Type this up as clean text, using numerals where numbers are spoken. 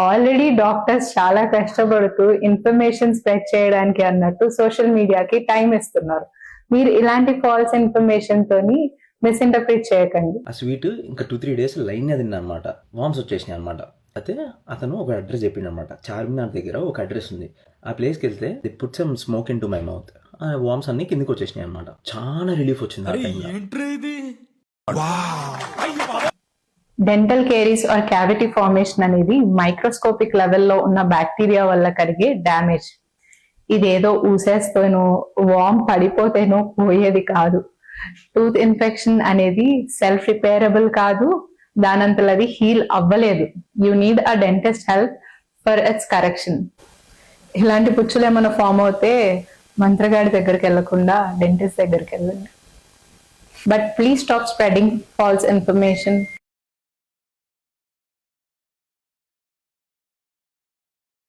Already doctors చాలా కష్టపడుతూ information spread చేయడానికి అన్నట్టు సోషల్ మీడియాకి టైం ఇస్తున్నారు. మీరు ఇలాంటి ఫాల్స్ ఇన్ఫర్మేషన్ తోని మిస్ఇంటర్ప్రిట్ చేయకండి. ఆ స్వీట్ ఇంకా 2-3 days లైన్ తిన్నా అనమాట. వామ్స్ వచ్చేసినాయి అనమాట. అయితే అతను ఒక అడ్రస్ చెప్పిండు అనమాట. చార్మినార్ దగ్గర ఒక అడ్రస్ ఉంది. ఆ ప్లేస్కి వెళ్తే the put some smoke into my mouth. ఆ వామ్స్ అన్ని కిందికి వచ్చేసినాయి అనమాట. చాలా రిలీఫ్ వచ్చింది ఆ టైంలో. Dental caries or cavity formation అనేది మైక్రోస్కోపిక్ లెవెల్లో ఉన్న బ్యాక్టీరియా వల్ల కలిగే డ్యామేజ్. ఇదేదో ఊసేస్తేనో వామ్ పడిపోతేనో పోయేది కాదు. టూత్ ఇన్ఫెక్షన్ అనేది సెల్ఫ్ రిపేరబుల్ కాదు, దానంతలో అది హీల్ అవ్వలేదు. You need a dentist help for it's correction. ఇలాంటి పుచ్చులు ఏమైనా ఫామ్ అవుతే మంత్రగాడి దగ్గరికి వెళ్లకుండా డెంటిస్ట్ దగ్గరికి వెళ్ళండి. But please stop spreading false information.